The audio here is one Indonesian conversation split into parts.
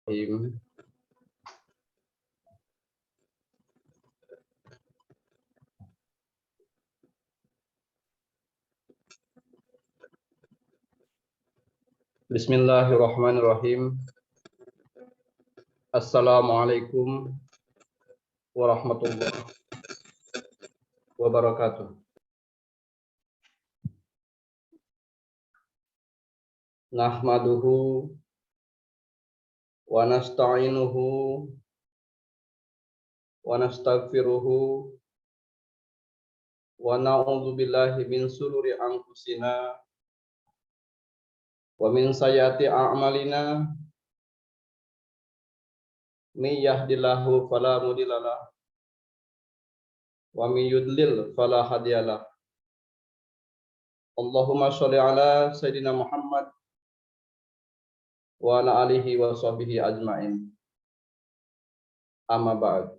Bismillahirrahmanirrahim. Bismillahirrahmanirrahim. Assalamualaikum warahmatullahi wabarakatuh. Nahmaduhu wa nasta'inuhu wa nastaghfiruhu wa na'udzu billahi min shururi anfusina wa min sayyiati a'malina may yahdihillahu fala mudhillalah wa may yudlil fala hadiyalah. Allahumma sholli ala sayyidina Muhammad wa ala alihi wa sahbihi ajma'in. Amma ba'd.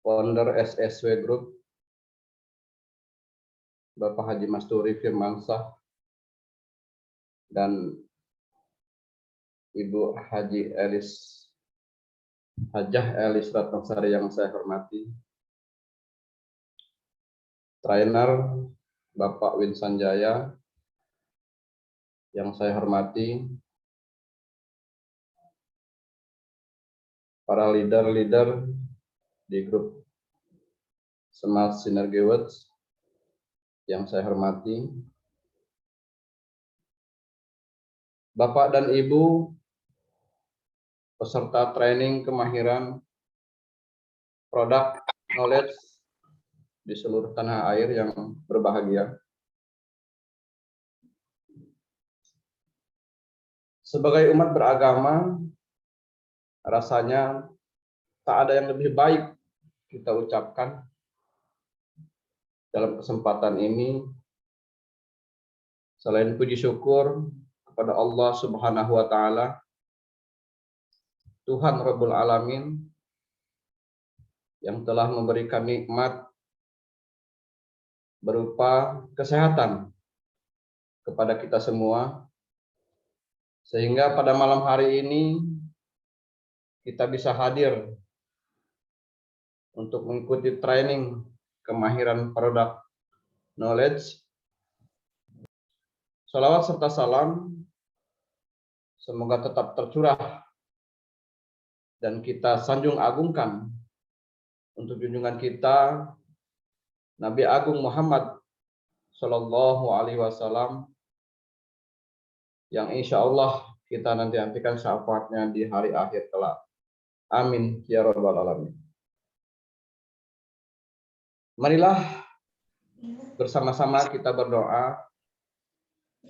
Founder SSW Group Bapak Haji Masturi Firmansyah dan Ibu Haji Hajah Elis Ratnasari yang saya hormati, trainer Bapak Win Sanjaya yang saya hormati, para leader-leader di grup Smart Synergy Words yang saya hormati, Bapak dan Ibu peserta training kemahiran produk knowledge di seluruh tanah air yang berbahagia. Sebagai umat beragama, rasanya tak ada yang lebih baik kita ucapkan dalam kesempatan ini selain puji syukur kepada Allah Subhanahu wa taala, Tuhan Rabbul Alamin, yang telah memberikan nikmat berupa kesehatan kepada kita semua, sehingga pada malam hari ini kita bisa hadir untuk mengikuti training kemahiran produk knowledge. Salawat serta salam semoga tetap tercurah dan kita sanjung agungkan untuk junjungan kita Nabi Agung Muhammad Sallallahu Alaihi Wasallam, yang insya Allah kita nantikan syafaatnya di hari akhir kelak. Amin ya rabbal alamin. Marilah bersama-sama kita berdoa,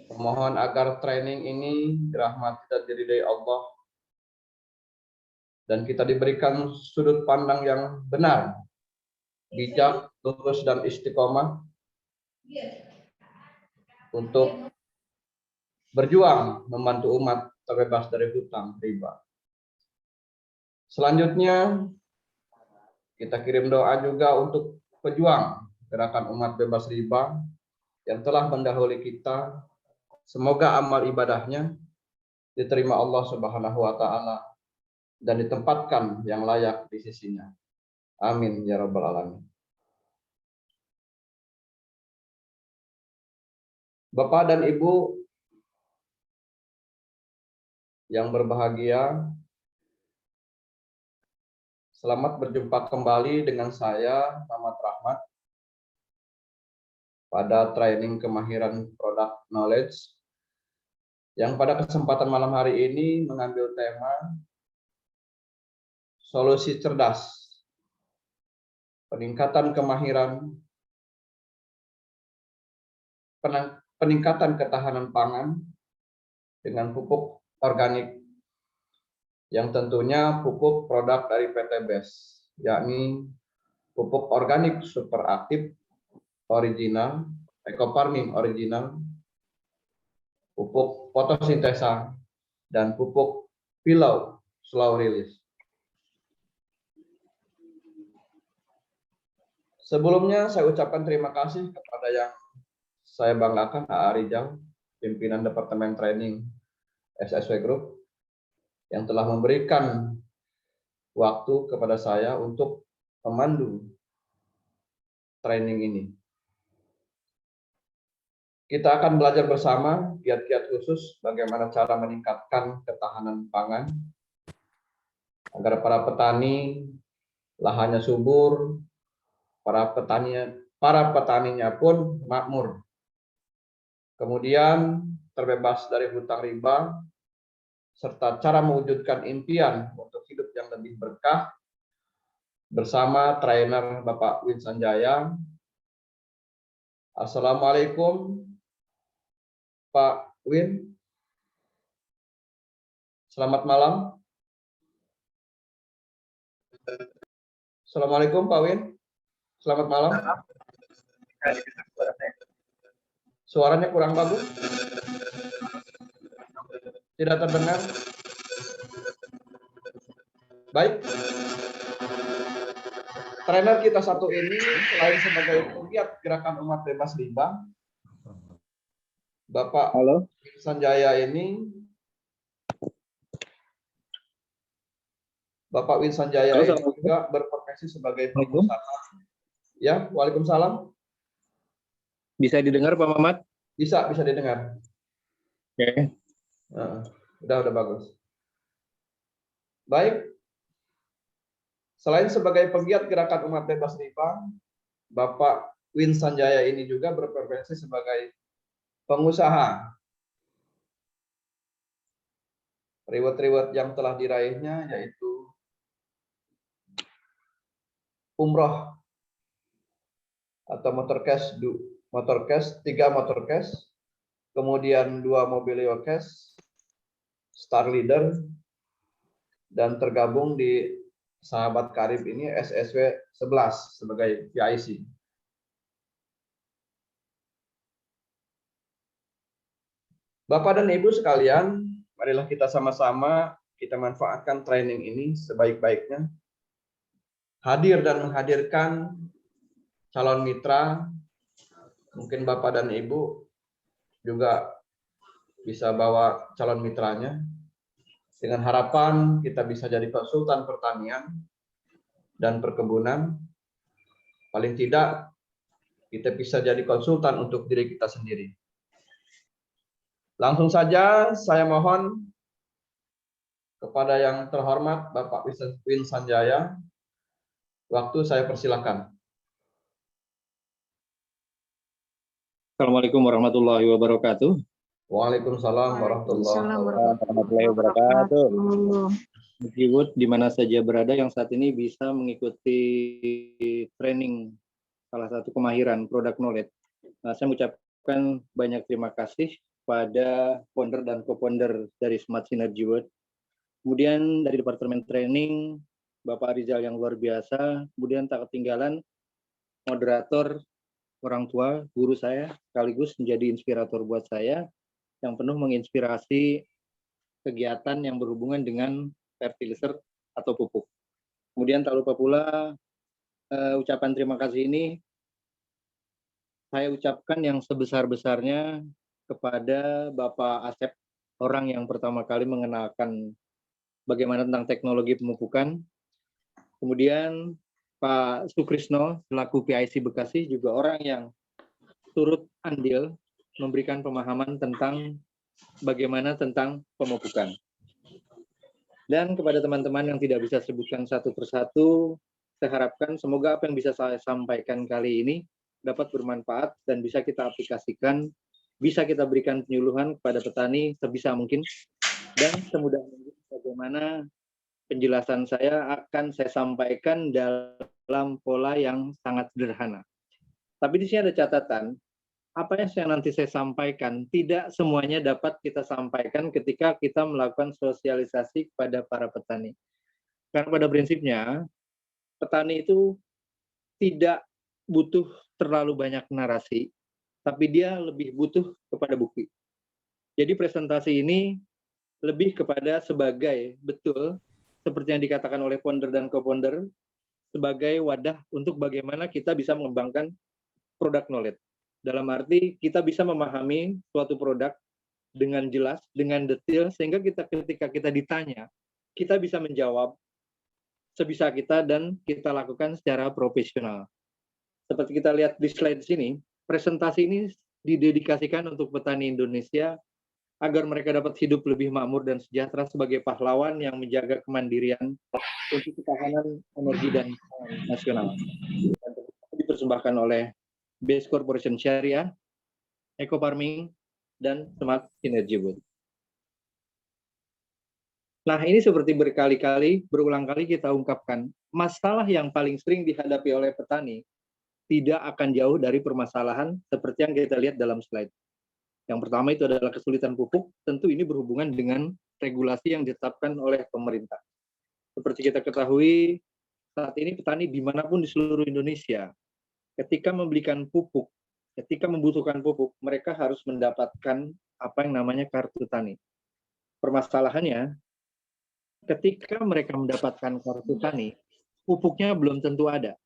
memohon agar training ini dirahmati dan diridai Allah, dan kita diberikan sudut pandang yang benar, bijak, lurus, dan istiqomah untuk berjuang membantu umat terbebas dari hutang riba. Selanjutnya, kita kirim doa juga untuk pejuang gerakan umat bebas riba yang telah mendahului kita. Semoga amal ibadahnya diterima Allah Subhanahu wa taala dan ditempatkan yang layak di sisinya. Amin ya rabbal alamin. Bapak dan Ibu yang berbahagia, selamat berjumpa kembali dengan saya, Muhammad Rahmat, pada training kemahiran produk knowledge yang pada kesempatan malam hari ini mengambil tema solusi cerdas, peningkatan kemahiran, peningkatan ketahanan pangan dengan pupuk organik, yang tentunya pupuk produk dari PT BES, yakni pupuk organik super aktif original, ekofarming original, pupuk fotosintesa, dan pupuk pilau slow release. Sebelumnya saya ucapkan terima kasih kepada yang saya banggakan A.A. Rijal, pimpinan Departemen Training SSW Group, yang telah memberikan waktu kepada saya untuk memandu training ini. Kita akan belajar bersama kiat-kiat khusus bagaimana cara meningkatkan ketahanan pangan agar para petani lahannya subur, para petaninya pun makmur. Kemudian terbebas dari hutang riba, serta cara mewujudkan impian untuk hidup yang lebih berkah bersama trainer Bapak Win Sanjaya. Assalamualaikum Pak Win. Selamat malam. Assalamualaikum Pak Win. Selamat malam. Suaranya kurang bagus. Tidak terdengar. Baik. Trainer kita satu ini selain sebagai penggiat gerakan umat bebas riba, Bapak Sanjaya ini, Bapak Win Sanjaya ini juga berprofesi sebagai pengusaha. Ya, waalaikumsalam. Bisa didengar Pak Mamat? Bisa didengar. Oke. Udah bagus. Baik. Selain sebagai penggiat gerakan umat bebas riba, Bapak Win Sanjaya ini juga berprofesi sebagai pengusaha. Reward yang telah diraihnya yaitu umroh atau motorcast 3 motorcast, kemudian 2 mobil cash, Star Leader, dan tergabung di Sahabat Karib ini SSW 11 sebagai PIC. Bapak dan Ibu sekalian, marilah kita sama-sama kita manfaatkan training ini sebaik-baiknya. Hadir dan menghadirkan calon mitra, mungkin Bapak dan Ibu juga bisa bawa calon mitranya, dengan harapan kita bisa jadi konsultan pertanian dan perkebunan. Paling tidak kita bisa jadi konsultan untuk diri kita sendiri. Langsung saja saya mohon kepada yang terhormat Bapak Win Sanjaya, waktu saya persilakan. Assalamualaikum warahmatullahi wabarakatuh. Waalaikumsalam warahmatullahi wabarakatuh. Ibu di mana saja berada yang saat ini bisa mengikuti training salah satu kemahiran product knowledge. Saya mengucapkan banyak terima kasih pada founder dan co-founder dari Smart Synergy World. Kemudian dari Departemen Training Bapak Rizal yang luar biasa. Kemudian tak ketinggalan moderator, orang tua, guru saya, sekaligus menjadi inspirator buat saya yang penuh menginspirasi kegiatan yang berhubungan dengan fertilizer atau pupuk. Kemudian tak lupa pula ucapan terima kasih ini saya ucapkan yang sebesar-besarnya kepada Bapak Asep, orang yang pertama kali mengenalkan bagaimana tentang teknologi pemupukan. Kemudian Pak Sukrisno selaku PIC Bekasi juga orang yang turut andil memberikan pemahaman tentang bagaimana tentang pemupukan. Dan kepada teman-teman yang tidak bisa sebutkan satu persatu, saya harapkan semoga apa yang bisa saya sampaikan kali ini dapat bermanfaat dan bisa kita aplikasikan, bisa kita berikan penyuluhan kepada petani sebisa mungkin, dan semudah mungkin bagaimana penjelasan saya akan saya sampaikan dalam pola yang sangat sederhana. Tapi di sini ada catatan, apa yang nanti saya sampaikan tidak semuanya dapat kita sampaikan ketika kita melakukan sosialisasi kepada para petani. Karena pada prinsipnya, petani itu tidak butuh terlalu banyak narasi, tapi dia lebih butuh kepada bukti. Jadi presentasi ini lebih kepada sebagai betul, seperti yang dikatakan oleh founder dan co-founder, sebagai wadah untuk bagaimana kita bisa mengembangkan product knowledge. Dalam arti kita bisa memahami suatu produk dengan jelas, dengan detail, sehingga ketika kita ditanya, kita bisa menjawab sebisa kita dan kita lakukan secara profesional. Seperti kita lihat di slide sini, presentasi ini didedikasikan untuk petani Indonesia agar mereka dapat hidup lebih makmur dan sejahtera sebagai pahlawan yang menjaga kemandirian untuk ketahanan energi dan pangan nasional. Dan dipersembahkan oleh Base Corporation Syariah, Eco Farming, dan Smart Synergy Wood. Nah, ini seperti berkali-kali, berulang kali kita ungkapkan, masalah yang paling sering dihadapi oleh petani tidak akan jauh dari permasalahan seperti yang kita lihat dalam slide. Yang pertama itu adalah kesulitan pupuk, tentu ini berhubungan dengan regulasi yang ditetapkan oleh pemerintah. Seperti kita ketahui, saat ini petani dimanapun di seluruh Indonesia, ketika membelikan pupuk, ketika membutuhkan pupuk, mereka harus mendapatkan apa yang namanya kartu tani. Permasalahannya, ketika mereka mendapatkan kartu tani, pupuknya belum tentu ada.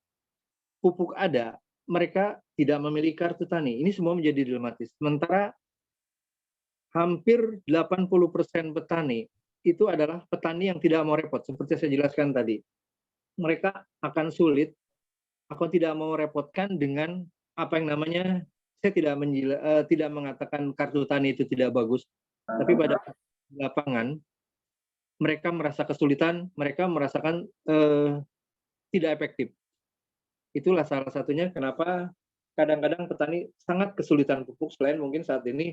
Pupuk ada, mereka tidak memiliki kartu tani. Ini semua menjadi dilematis. Sementara hampir 80% petani itu adalah petani yang tidak mau repot, seperti saya jelaskan tadi. Mereka akan sulit, aku tidak mau repotkan dengan apa yang namanya, saya tidak mengatakan kartu tani itu tidak bagus, tapi pada lapangan mereka merasa kesulitan, mereka merasakan tidak efektif. Itulah salah satunya kenapa kadang-kadang petani sangat kesulitan pupuk, selain mungkin saat ini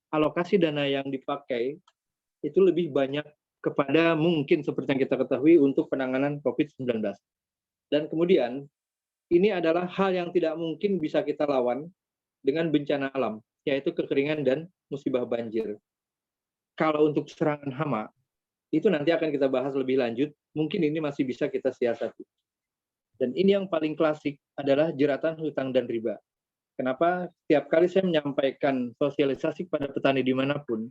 alokasi dana yang dipakai itu lebih banyak kepada mungkin seperti yang kita ketahui untuk penanganan COVID-19. Dan kemudian ini adalah hal yang tidak mungkin bisa kita lawan dengan bencana alam, yaitu kekeringan dan musibah banjir. Kalau untuk serangan hama, itu nanti akan kita bahas lebih lanjut, mungkin ini masih bisa kita siasati. Dan ini yang paling klasik adalah jeratan hutang dan riba. Kenapa setiap kali saya menyampaikan sosialisasi kepada petani dimanapun,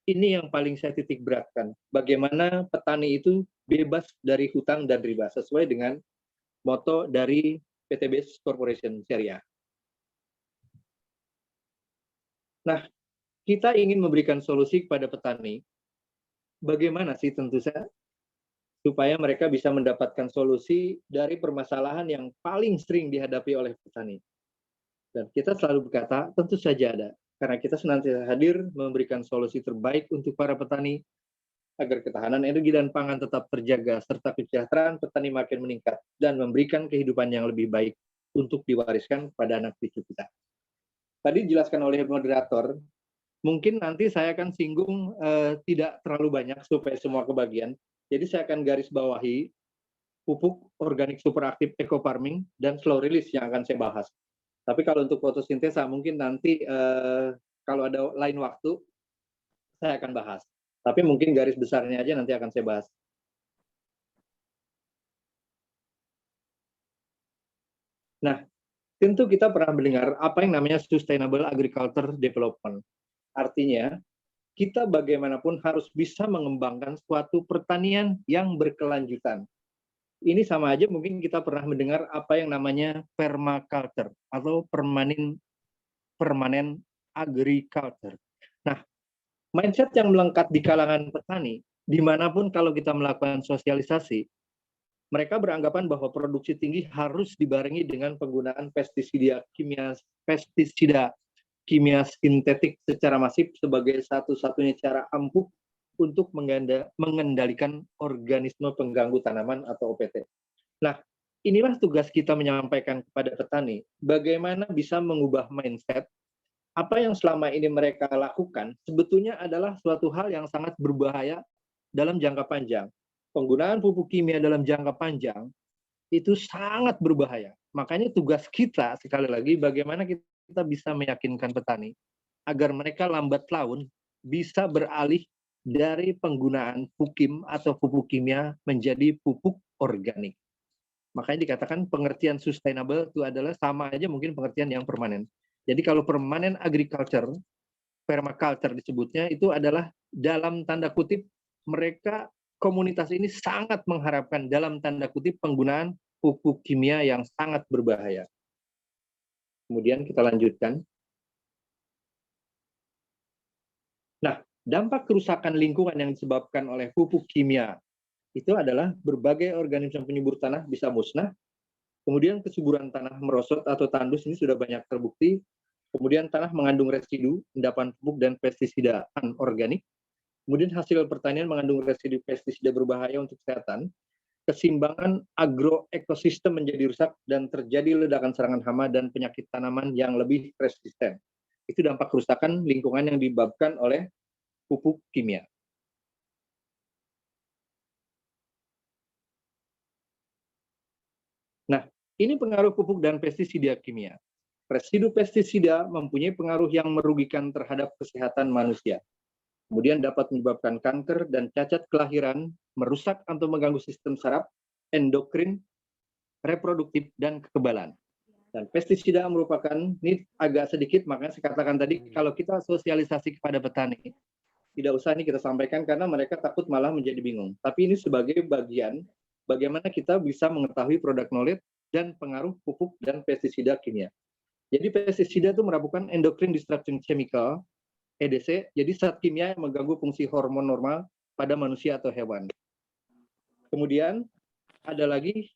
ini yang paling saya titik beratkan. Bagaimana petani itu bebas dari hutang dan riba, sesuai dengan moto dari PT Base Corporation Syariah. Nah, kita ingin memberikan solusi kepada petani. Bagaimana sih tentu saja supaya mereka bisa mendapatkan solusi dari permasalahan yang paling sering dihadapi oleh petani. Dan kita selalu berkata, tentu saja ada. Karena kita senantiasa hadir memberikan solusi terbaik untuk para petani, agar ketahanan energi dan pangan tetap terjaga, serta kesejahteraan petani makin meningkat, dan memberikan kehidupan yang lebih baik untuk diwariskan pada anak cucu kita. Tadi dijelaskan oleh moderator, mungkin nanti saya akan singgung tidak terlalu banyak supaya semua kebagian. Jadi saya akan garis bawahi pupuk organik superaktif eco farming dan slow release yang akan saya bahas. Tapi kalau untuk fotosintesa mungkin nanti kalau ada lain waktu saya akan bahas. Tapi mungkin garis besarnya aja nanti akan saya bahas. Nah, tentu kita pernah mendengar apa yang namanya Sustainable Agriculture Development. Artinya, kita bagaimanapun harus bisa mengembangkan suatu pertanian yang berkelanjutan. Ini sama aja mungkin kita pernah mendengar apa yang namanya permaculture atau permanent agriculture. Nah, mindset yang melengkap di kalangan petani, dimanapun kalau kita melakukan sosialisasi, mereka beranggapan bahwa produksi tinggi harus dibarengi dengan penggunaan pestisida kimia sintetik secara masif sebagai satu-satunya cara ampuh untuk mengendalikan organisme pengganggu tanaman atau OPT. Nah, inilah tugas kita menyampaikan kepada petani, bagaimana bisa mengubah mindset. Apa yang selama ini mereka lakukan sebetulnya adalah suatu hal yang sangat berbahaya dalam jangka panjang. Penggunaan pupuk kimia dalam jangka panjang itu sangat berbahaya. Makanya tugas kita sekali lagi bagaimana kita bisa meyakinkan petani agar mereka lambat laun bisa beralih dari penggunaan pukim atau pupuk kimia menjadi pupuk organik. Makanya dikatakan pengertian sustainable itu adalah sama aja mungkin pengertian yang permanen. Jadi kalau permanent agriculture, permaculture disebutnya, itu adalah dalam tanda kutip mereka komunitas ini sangat mengharapkan dalam tanda kutip penggunaan pupuk kimia yang sangat berbahaya. Kemudian kita lanjutkan. Nah, dampak kerusakan lingkungan yang disebabkan oleh pupuk kimia itu adalah berbagai organisme penyubur tanah bisa musnah, kemudian kesuburan tanah merosot atau tandus ini sudah banyak terbukti, kemudian tanah mengandung residu, endapan pupuk dan pestisida anorganik, kemudian hasil pertanian mengandung residu pestisida berbahaya untuk kesehatan, keseimbangan agroekosistem menjadi rusak, dan terjadi ledakan serangan hama dan penyakit tanaman yang lebih resisten. Itu dampak kerusakan lingkungan yang disebabkan oleh pupuk kimia. Nah, ini pengaruh pupuk dan pestisida kimia. Residu pestisida mempunyai pengaruh yang merugikan terhadap kesehatan manusia. Kemudian dapat menyebabkan kanker dan cacat kelahiran, merusak atau mengganggu sistem saraf, endokrin, reproduktif, dan kekebalan. Dan pestisida merupakan, ini agak sedikit, makanya saya katakan tadi, kalau kita sosialisasi kepada petani, tidak usah ini kita sampaikan karena mereka takut malah menjadi bingung. Tapi ini sebagai bagian bagaimana kita bisa mengetahui produk knowledge dan pengaruh pupuk dan pestisida kimia. Jadi pestisida itu merupakan endocrine disrupting chemical, EDC, jadi zat kimia yang mengganggu fungsi hormon normal pada manusia atau hewan. Kemudian ada lagi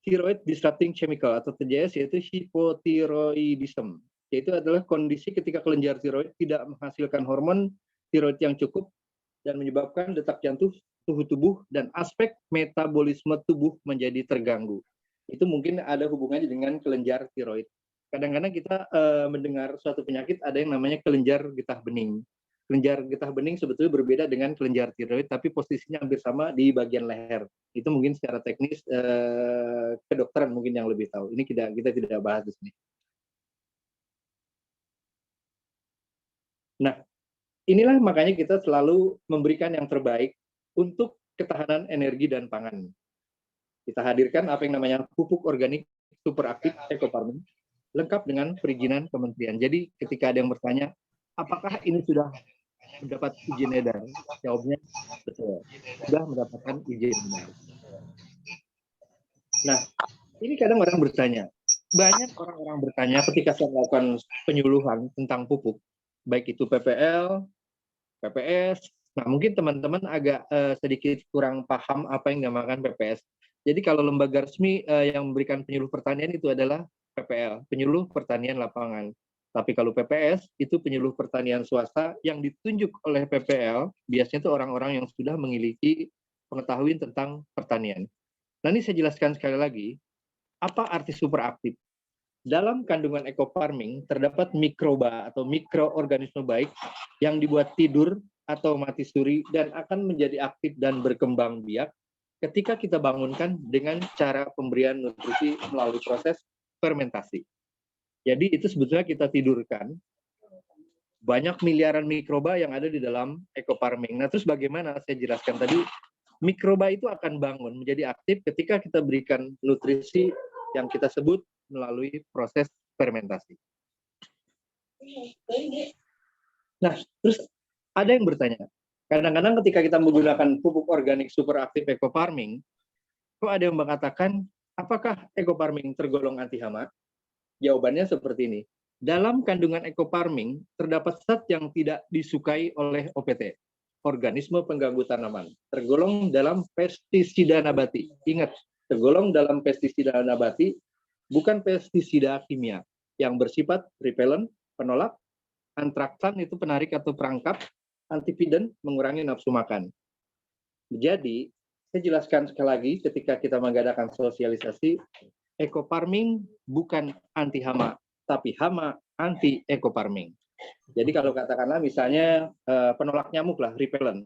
thyroid disrupting chemical atau TDS, yaitu hypothyroidism. Yaitu adalah kondisi ketika kelenjar tiroid tidak menghasilkan hormon tiroid yang cukup dan menyebabkan detak jantung, suhu tubuh, dan aspek metabolisme tubuh menjadi terganggu. Itu mungkin ada hubungannya dengan kelenjar tiroid. Kadang-kadang kita mendengar suatu penyakit ada yang namanya kelenjar getah bening. Kelenjar getah bening sebetulnya berbeda dengan kelenjar tiroid, tapi posisinya hampir sama di bagian leher. Itu mungkin secara teknis kedokteran mungkin yang lebih tahu. Ini kita tidak bahas di sini. Nah, inilah makanya kita selalu memberikan yang terbaik untuk ketahanan energi dan pangan. Kita hadirkan apa yang namanya pupuk organik superaktif ekofarming, lengkap dengan perizinan kementerian. Jadi ketika ada yang bertanya, apakah ini sudah mendapat izin edar? Jawabnya betul, sudah mendapatkan izin edar. Nah, ini kadang orang bertanya, banyak orang-orang bertanya ketika saya melakukan penyuluhan tentang pupuk, baik itu PPL, PPS. Nah, mungkin teman-teman agak sedikit kurang paham apa yang dinamakan PPS. Jadi kalau lembaga resmi yang memberikan penyuluh pertanian itu adalah PPL, penyuluh pertanian lapangan. Tapi kalau PPS itu penyuluh pertanian swasta yang ditunjuk oleh PPL, biasanya itu orang-orang yang sudah memiliki pengetahuan tentang pertanian. Nah, ini saya jelaskan sekali lagi, apa arti superaktif? Dalam kandungan ekofarming terdapat mikroba atau mikroorganisme baik yang dibuat tidur atau mati suri dan akan menjadi aktif dan berkembang biak ketika kita bangunkan dengan cara pemberian nutrisi melalui proses fermentasi. Jadi itu sebetulnya kita tidurkan banyak miliaran mikroba yang ada di dalam ekofarming. Nah, terus bagaimana saya jelaskan tadi, mikroba itu akan bangun menjadi aktif ketika kita berikan nutrisi yang kita sebut melalui proses fermentasi. Nah, terus ada yang bertanya, kadang-kadang ketika kita menggunakan pupuk organik superaktif ekofarming, kok ada yang mengatakan, apakah ekofarming tergolong anti hama? Jawabannya seperti ini. Dalam kandungan ekofarming terdapat zat yang tidak disukai oleh OPT, organisme pengganggu tanaman, tergolong dalam pestisida nabati. Ingat, tergolong dalam pestisida nabati, bukan pestisida kimia yang bersifat repellent, penolak, antraksan itu penarik atau perangkap, antipiden mengurangi nafsu makan. Jadi, saya jelaskan sekali lagi ketika kita mengadakan sosialisasi, ekofarming bukan anti hama, tapi hama anti ekofarming. Jadi kalau katakanlah misalnya penolak nyamuk lah, repellent.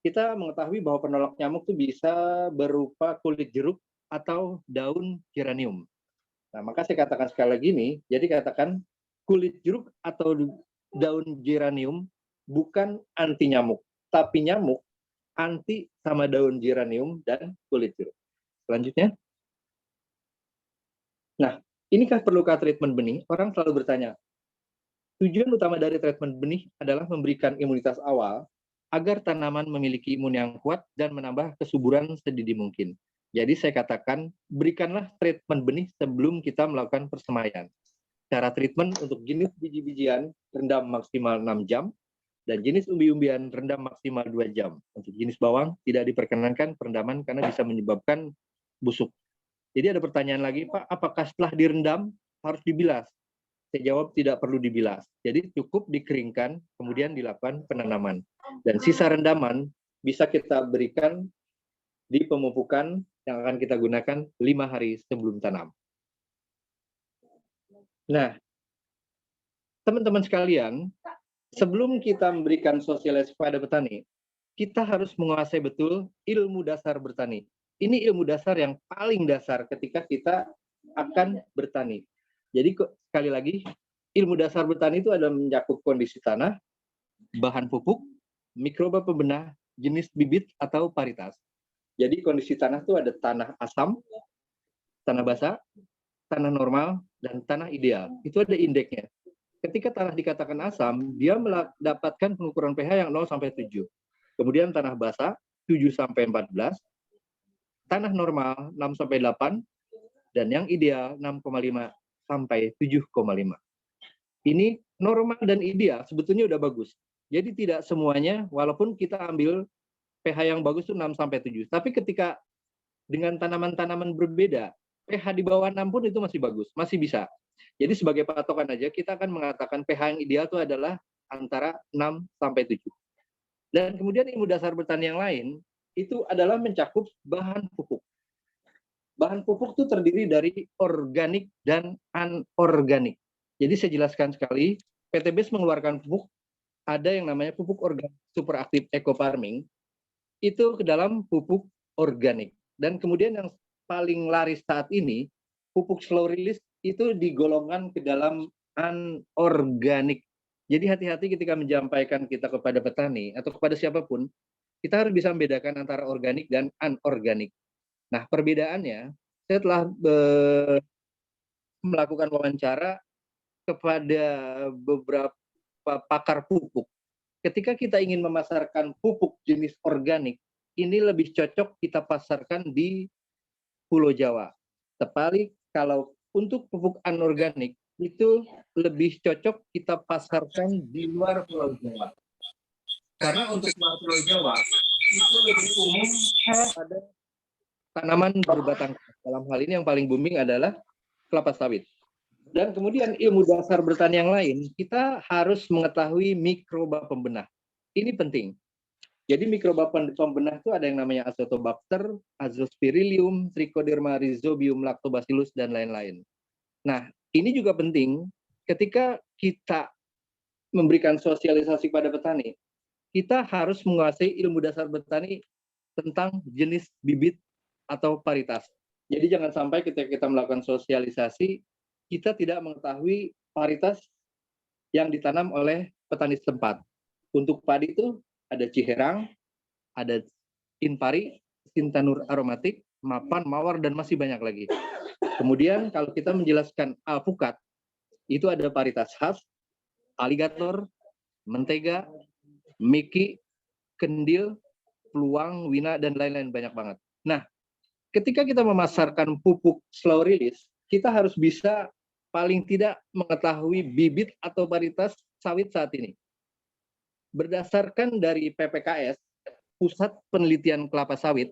Kita mengetahui bahwa penolak nyamuk itu bisa berupa kulit jeruk atau daun geranium. Nah, maka saya katakan sekali lagi nih, jadi katakan kulit jeruk atau daun geranium bukan anti nyamuk, tapi nyamuk anti sama daun geranium dan kulit jeruk. Selanjutnya. Nah, inikah perlukah treatment benih? Orang selalu bertanya, tujuan utama dari treatment benih adalah memberikan imunitas awal agar tanaman memiliki imun yang kuat dan menambah kesuburan sedini mungkin. Jadi saya katakan, berikanlah treatment benih sebelum kita melakukan persemaian. Cara treatment untuk jenis biji-bijian rendam maksimal 6 jam dan jenis umbi-umbian rendam maksimal 2 jam. Untuk jenis bawang tidak diperkenankan perendaman karena bisa menyebabkan busuk. Jadi ada pertanyaan lagi, Pak, apakah setelah direndam harus dibilas? Saya jawab tidak perlu dibilas. Jadi cukup dikeringkan, kemudian dilakukan penanaman. Dan sisa rendaman bisa kita berikan di pemupukan yang akan kita gunakan 5 hari sebelum tanam. Nah, teman-teman sekalian, sebelum kita memberikan sosialisasi kepada petani, kita harus menguasai betul ilmu dasar bertani. Ini ilmu dasar yang paling dasar ketika kita akan bertani. Jadi sekali lagi, ilmu dasar bertani itu ada mencakup kondisi tanah, bahan pupuk, mikroba pembenah, jenis bibit atau paritas. Jadi kondisi tanah itu ada tanah asam, tanah basah, tanah normal, dan tanah ideal. Itu ada indeksnya. Ketika tanah dikatakan asam, dia mendapatkan pengukuran pH yang 0 sampai 7. Kemudian tanah basah 7 sampai 14, tanah normal 6 sampai 8, dan yang ideal 6,5 sampai 7,5. Ini normal dan ideal sebetulnya udah bagus. Jadi tidak semuanya, walaupun kita ambil pH yang bagus itu 6 sampai 7. Tapi ketika dengan tanaman-tanaman berbeda, pH di bawah 6 pun itu masih bagus, masih bisa. Jadi sebagai patokan aja, kita akan mengatakan pH yang ideal itu adalah antara 6 sampai 7. Dan kemudian ilmu dasar bertani yang lain, itu adalah mencakup bahan pupuk. Bahan pupuk itu terdiri dari organik dan anorganik. Jadi saya jelaskan sekali, PTBS mengeluarkan pupuk, ada yang namanya pupuk organik superaktif eco farming, itu ke dalam pupuk organik. Dan kemudian yang paling laris saat ini, pupuk slow release itu digolongkan ke dalam anorganik. Jadi hati-hati ketika menyampaikan kita kepada petani atau kepada siapapun, kita harus bisa membedakan antara organik dan anorganik. Nah, perbedaannya, saya telah melakukan wawancara kepada beberapa pakar pupuk. Ketika kita ingin memasarkan pupuk jenis organik, ini lebih cocok kita pasarkan di Pulau Jawa. Tepalik kalau untuk pupuk anorganik, itu lebih cocok kita pasarkan di luar Pulau Jawa. Karena untuk luar Pulau Jawa, itu lebih umum pada tanaman berbatang. Dalam hal ini yang paling booming adalah kelapa sawit. Dan kemudian ilmu dasar bertani yang lain, kita harus mengetahui mikroba pembenah. Ini penting. Jadi mikroba pembenah itu ada yang namanya Azotobacter, Azospirillum, Trichoderma rhizobium, Lactobacillus, dan lain-lain. Nah, ini juga penting ketika kita memberikan sosialisasi pada petani, kita harus menguasai ilmu dasar bertani tentang jenis bibit atau paritas. Jadi jangan sampai ketika kita melakukan sosialisasi, kita tidak mengetahui paritas yang ditanam oleh petani setempat. Untuk padi itu ada Ciherang, ada Inpari, Sintanur aromatik, Mapan, Mawar, dan masih banyak lagi. Kemudian kalau kita menjelaskan alpukat, itu ada paritas khas, aligator, mentega, miki, kendil, peluang, wina, dan lain-lain banyak banget. Nah, ketika kita memasarkan pupuk slow release, kita harus bisa paling tidak mengetahui bibit atau paritas sawit saat ini. Berdasarkan dari PPKS, Pusat Penelitian Kelapa Sawit,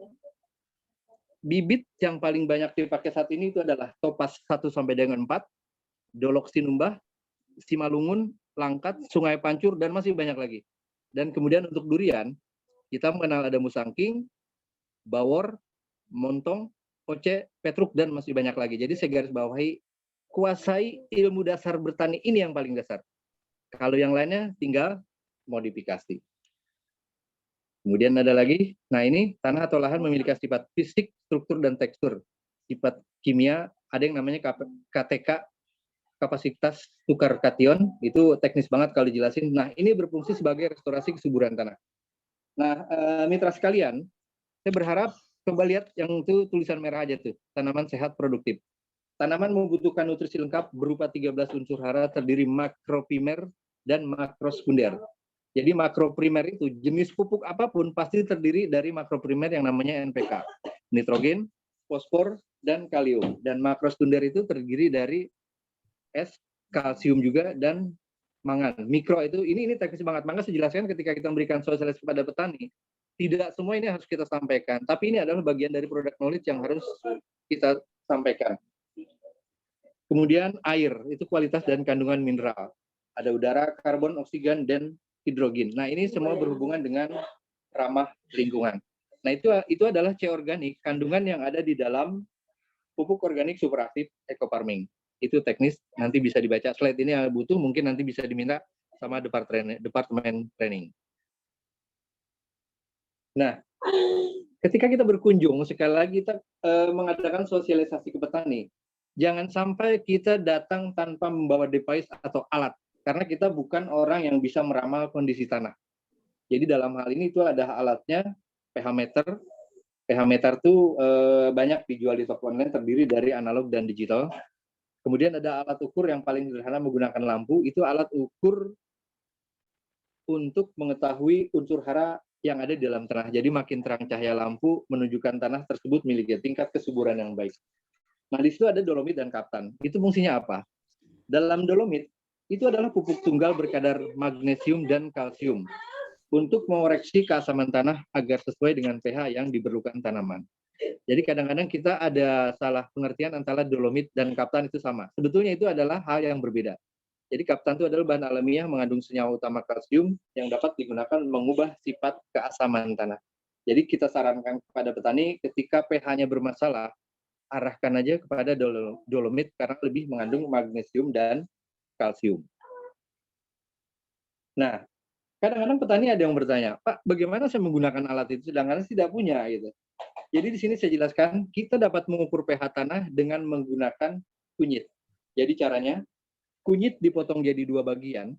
bibit yang paling banyak dipakai saat ini itu adalah Topaz 1 sampai dengan 4, Dolok Sinumbah, Simalungun, Langkat, Sungai Pancur, dan masih banyak lagi. Dan kemudian untuk durian, kita mengenal ada Musangking, Bawor, Montong, Oce, Petruk, dan masih banyak lagi. Jadi saya garis bawahi, kuasai ilmu dasar bertani ini yang paling dasar. Kalau yang lainnya tinggal modifikasi. Kemudian ada lagi, nah ini tanah atau lahan memiliki sifat fisik, struktur, dan tekstur. Sifat kimia, ada yang namanya KTK, kapasitas tukar kation, itu teknis banget kalau dijelasin. Nah, ini berfungsi sebagai restorasi kesuburan tanah. Nah, mitra sekalian, saya berharap coba lihat yang itu tulisan merah aja tuh, tanaman sehat produktif. Tanaman membutuhkan nutrisi lengkap berupa 13 unsur hara terdiri makroprimer dan makrosekunder. Jadi makroprimer itu jenis pupuk apapun pasti terdiri dari makroprimer yang namanya NPK, nitrogen, fosfor, dan kalium. Dan makrosekunder itu terdiri dari S, kalsium juga, dan mangan. Mikro itu ini teknis banget. Maka saya jelaskan ketika kita memberikan sosialisasi kepada petani, tidak semua ini harus kita sampaikan, tapi ini adalah bagian dari product knowledge yang harus kita sampaikan. Kemudian air, itu kualitas dan kandungan mineral. Ada udara, karbon, oksigen, dan hidrogen. Nah, ini semua berhubungan dengan ramah lingkungan. Nah, itu adalah C organik, kandungan yang ada di dalam pupuk organik superaktif eco farming. Itu teknis, nanti bisa dibaca. Slide ini yang butuh, mungkin nanti bisa diminta sama departemen training. Nah, ketika kita berkunjung, sekali lagi kita mengadakan sosialisasi ke petani. Jangan sampai kita datang tanpa membawa device atau alat, karena kita bukan orang yang bisa meramal kondisi tanah. Jadi dalam hal ini itu ada alatnya, pH meter. pH meter itu banyak dijual di toko online, terdiri dari analog dan digital. Kemudian ada alat ukur yang paling sederhana menggunakan lampu, itu alat ukur untuk mengetahui unsur hara yang ada di dalam tanah. Jadi makin terang cahaya lampu menunjukkan tanah tersebut memiliki tingkat kesuburan yang baik. Nah, di situ ada dolomit dan kaptan. Itu fungsinya apa? Dalam dolomit, itu adalah pupuk tunggal berkadar magnesium dan kalsium untuk mengoreksi keasaman tanah agar sesuai dengan pH yang diperlukan tanaman. Jadi kadang-kadang kita ada salah pengertian antara dolomit dan kaptan itu sama. Sebetulnya itu adalah hal yang berbeda. Jadi kaptan itu adalah bahan alamiah mengandung senyawa utama kalsium yang dapat digunakan mengubah sifat keasaman tanah. Jadi kita sarankan kepada petani ketika pH-nya bermasalah, arahkan aja kepada dolomit karena lebih mengandung magnesium dan kalsium. Nah, kadang-kadang petani ada yang bertanya, Pak, bagaimana saya menggunakan alat itu sedangkan saya tidak punya gitu. Jadi di sini saya jelaskan, kita dapat mengukur pH tanah dengan menggunakan kunyit. Jadi caranya, kunyit dipotong jadi 2 bagian.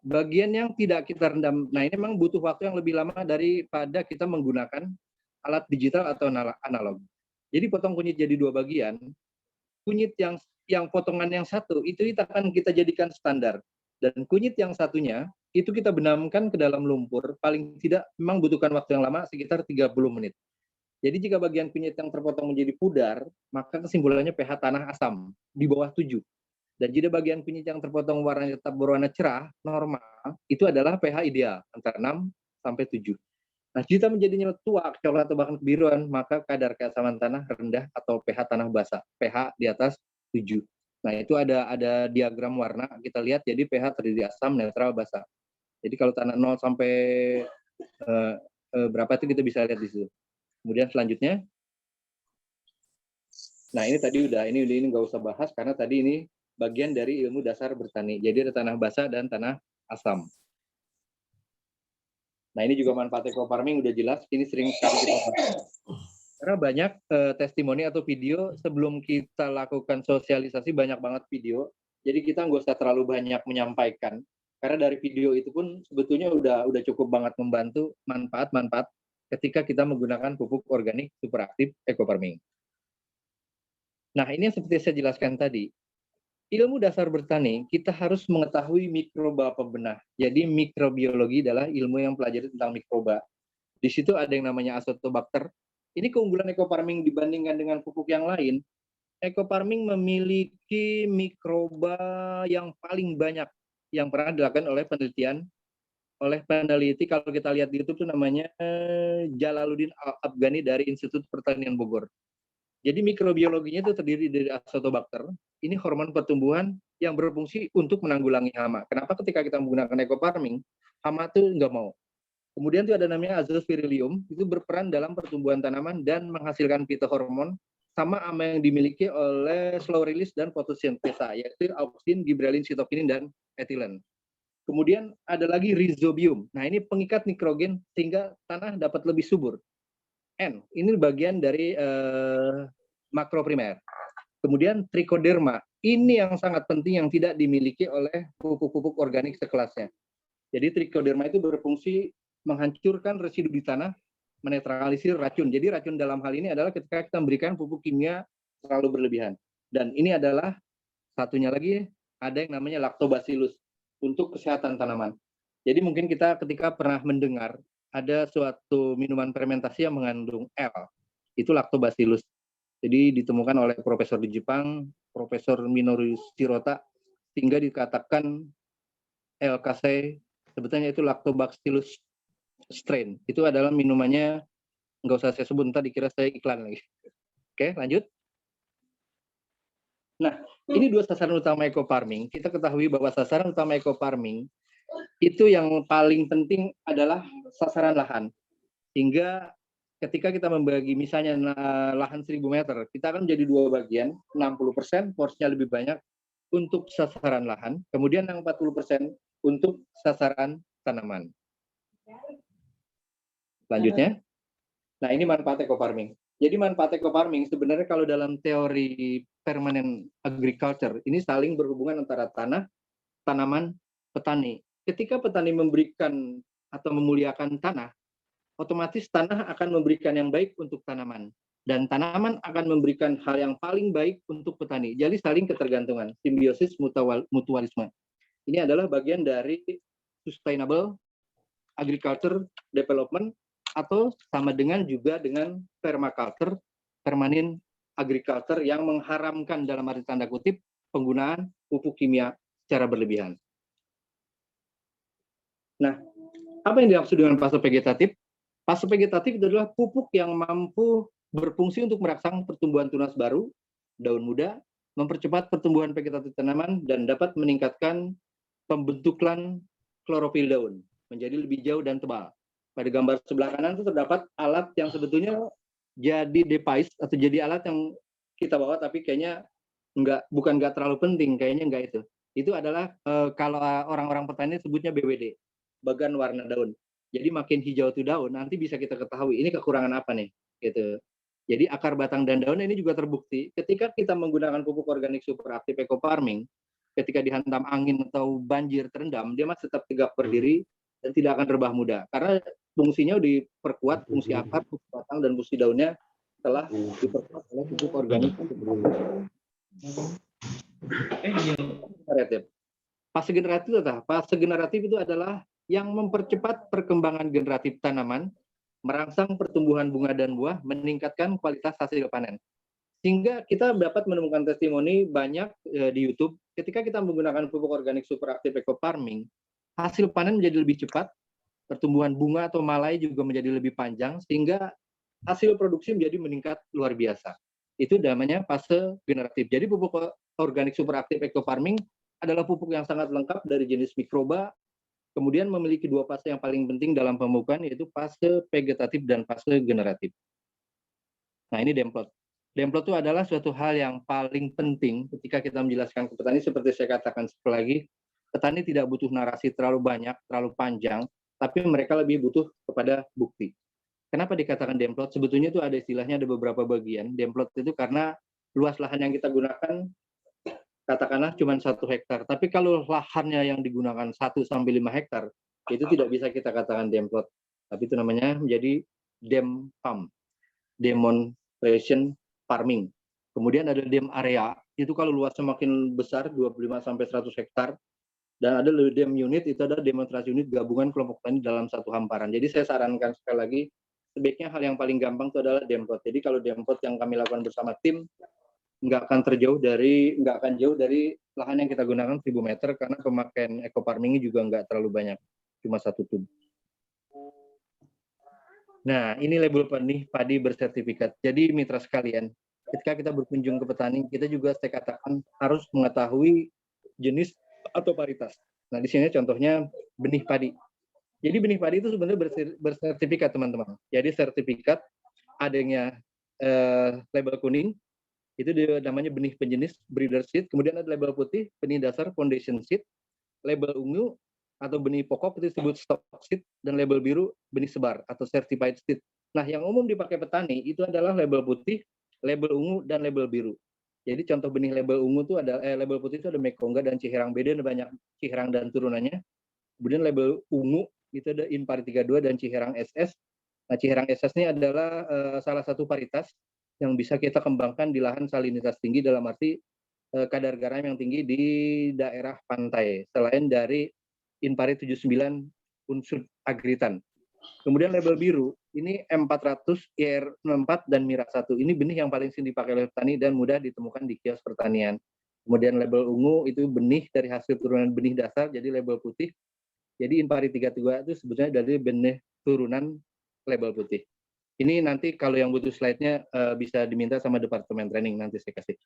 Bagian yang tidak kita rendam, nah ini memang butuh waktu yang lebih lama daripada kita menggunakan alat digital atau analog. Jadi potong kunyit jadi 2 bagian. Kunyit yang potongan yang satu itu akan kita jadikan standar, dan kunyit yang satunya itu kita benamkan ke dalam lumpur, paling tidak memang butuhkan waktu yang lama sekitar 30 menit. Jadi jika bagian kunyit yang terpotong menjadi pudar, maka kesimpulannya pH tanah asam di bawah 7. Dan jika bagian kunyit yang terpotong warnanya tetap berwarna cerah, normal, itu adalah pH ideal antara 6 sampai 7. Nah, jika menjadinya tua, coklat atau bahkan kebiruan, maka kadar keasaman tanah rendah atau pH tanah basah, pH di atas 7. Nah, itu ada diagram warna, kita lihat jadi pH terdiri asam, netral, basah. Jadi kalau tanah 0 sampai berapa itu kita bisa lihat di situ. Kemudian selanjutnya, nah ini tadi ini nggak usah bahas karena tadi ini bagian dari ilmu dasar bertani. Jadi ada tanah basah dan tanah asam. Nah, ini juga manfaat eco farming udah jelas. Ini sering sekali kita bahas. Karena banyak testimoni atau video sebelum kita lakukan sosialisasi, banyak banget video. Jadi kita nggak usah terlalu banyak menyampaikan. Karena dari video itu pun sebetulnya udah cukup banget membantu manfaat-manfaat ketika kita menggunakan pupuk organik superaktif eco farming. Nah, ini yang seperti saya jelaskan tadi. Ilmu dasar bertani, kita harus mengetahui mikroba pembenah. Jadi mikrobiologi adalah ilmu yang pelajari tentang mikroba. Di situ ada yang namanya Azotobacter. Ini keunggulan eco farming dibandingkan dengan pupuk yang lain. Eco farming memiliki mikroba yang paling banyak yang pernah dilakukan oleh peneliti. Kalau kita lihat di YouTube itu namanya Jalaluddin Al-Afghani dari Institut Pertanian Bogor. Jadi mikrobiologinya itu terdiri dari Azotobacter. Ini hormon pertumbuhan yang berfungsi untuk menanggulangi hama. Kenapa ketika kita menggunakan eco farming, hama itu nggak mau. Kemudian itu ada namanya Azospirillum, itu berperan dalam pertumbuhan tanaman dan menghasilkan fitohormon sama ama yang dimiliki oleh slow release dan fotosintesa, yaitu auksin, gibralin, sitokinin, dan etilen. Kemudian ada lagi rhizobium. Nah, ini pengikat nitrogen sehingga tanah dapat lebih subur. N, ini bagian dari makroprimer. Kemudian trichoderma, ini yang sangat penting yang tidak dimiliki oleh pupuk-pupuk organik sekelasnya. Jadi trichoderma itu berfungsi menghancurkan residu di tanah, menetralisir racun. Jadi racun dalam hal ini adalah ketika kita memberikan pupuk kimia terlalu berlebihan. Dan ini adalah satunya lagi, ada yang namanya lactobacillus untuk kesehatan tanaman. Jadi mungkin kita ketika pernah mendengar ada suatu minuman fermentasi yang mengandung L, itu lactobacillus. Jadi ditemukan oleh profesor di Jepang, Profesor Minoru Shirota. sehingga dikatakan LKC, sebetulnya itu Lactobacillus strain. Itu adalah minumannya, nggak usah saya sebut, ntar dikira saya iklan lagi. Oke, lanjut. Nah, ini dua sasaran utama eco farming. Kita ketahui bahwa sasaran utama eco farming itu yang paling penting adalah sasaran lahan. Hingga ketika kita membagi misalnya lahan 1000 meter, kita akan menjadi dua bagian, 60% porsinya lebih banyak untuk sasaran lahan, kemudian yang 40% untuk sasaran tanaman. Selanjutnya, nah ini manfaat eco farming. Jadi manfaat eco farming sebenarnya kalau dalam teori permanent agriculture ini saling berhubungan antara tanah, tanaman, petani. Ketika petani memberikan atau memuliakan tanah, otomatis tanah akan memberikan yang baik untuk tanaman. Dan tanaman akan memberikan hal yang paling baik untuk petani. Jadi saling ketergantungan, simbiosis mutualisme. Ini adalah bagian dari sustainable agriculture development atau sama dengan juga dengan permaculture, permanent agriculture yang mengharamkan dalam arti tanda kutip penggunaan pupuk kimia secara berlebihan. Nah, apa yang dimaksud dengan fase vegetatif? Fase vegetatif itu adalah pupuk yang mampu berfungsi untuk merangsang pertumbuhan tunas baru, daun muda, mempercepat pertumbuhan vegetatif tanaman, dan dapat meningkatkan pembentukan klorofil daun menjadi lebih jauh dan tebal. Pada gambar sebelah kanan itu terdapat alat yang sebetulnya jadi device atau jadi alat yang kita bawa tapi kayaknya bukan terlalu penting, kayaknya enggak itu. Itu adalah kalau orang-orang petani sebutnya BWD, bagan warna daun. Jadi makin hijau itu daun, nanti bisa kita ketahui ini kekurangan apa nih, gitu. Jadi akar, batang, dan daun ini juga terbukti ketika kita menggunakan pupuk organik superaktif eco farming, ketika dihantam angin atau banjir terendam, dia masih tetap tegak berdiri dan tidak akan rebah mudah. Karena fungsinya diperkuat, fungsi akar, fungsi batang, dan fungsi daunnya telah diperkuat oleh pupuk organik. Fase generatif apa? Fase generatif itu adalah yang mempercepat perkembangan generatif tanaman, merangsang pertumbuhan bunga dan buah, meningkatkan kualitas hasil panen. Sehingga kita dapat menemukan testimoni banyak di YouTube, ketika kita menggunakan pupuk organik superaktif eco farming, hasil panen menjadi lebih cepat, pertumbuhan bunga atau malai juga menjadi lebih panjang, sehingga hasil produksi menjadi meningkat luar biasa. Itu namanya fase generatif. Jadi pupuk organik superaktif eco farming adalah pupuk yang sangat lengkap dari jenis mikroba, kemudian memiliki dua fase yang paling penting dalam pemupukan, yaitu fase vegetatif dan fase generatif. Nah, ini demplot. Demplot itu adalah suatu hal yang paling penting ketika kita menjelaskan ke petani. Seperti saya katakan sekali lagi, petani tidak butuh narasi terlalu banyak, terlalu panjang, tapi mereka lebih butuh kepada bukti. Kenapa dikatakan demplot? Sebetulnya itu ada istilahnya, ada beberapa bagian. Demplot itu karena luas lahan yang kita gunakan katakanlah cuma 1 hektar, tapi kalau lahannya yang digunakan 1 sampai 5 hektar, itu tidak bisa kita katakan demplot, tapi itu namanya menjadi dem farm, demonstration farming. Kemudian ada dem area, itu kalau luasnya makin besar 25 sampai 100 hektar, dan ada dem unit, itu ada demonstrasi unit gabungan kelompok tani dalam satu hamparan. Jadi saya sarankan sekali lagi, sebaiknya hal yang paling gampang itu adalah demplot. Jadi kalau demplot yang kami lakukan bersama tim, nggak akan jauh dari lahan yang kita gunakan 1000 meter, karena pemakaian eco farming juga nggak terlalu banyak, cuma 1 tub. Nah, ini label padi bersertifikat. Jadi mitra sekalian, ketika kita berkunjung ke petani, kita juga saya katakan harus mengetahui jenis atau varietas. Nah, di sini contohnya benih padi. Jadi benih padi itu sebenarnya bersertifikat, teman-teman. Jadi sertifikat adanya label kuning, itu namanya benih penjenis, breeder seed. Kemudian ada label putih, benih dasar, foundation seed. Label ungu atau benih pokok itu disebut stock seed, dan label biru benih sebar atau certified seed. Nah, yang umum dipakai petani itu adalah label putih, label ungu, dan label biru. Jadi contoh benih label ungu itu ada label putih itu ada Mekongga dan Ciherang BD, ada banyak Ciherang dan turunannya. Kemudian label ungu itu ada Impari 32 dan Ciherang SS. Nah, Ciherang SS ini adalah salah satu varietas yang bisa kita kembangkan di lahan salinitas tinggi, dalam arti kadar garam yang tinggi di daerah pantai, selain dari Impari 79 unsur agritan. Kemudian label biru, ini M400, IR64, dan Mira 1. Ini benih yang paling sering dipakai oleh petani dan mudah ditemukan di kios pertanian. Kemudian label ungu itu benih dari hasil turunan benih dasar, jadi label putih. Jadi Inpari 33 itu sebetulnya dari benih turunan label putih. Ini nanti kalau yang butuh slide-nya bisa diminta sama departemen training, nanti saya kasih.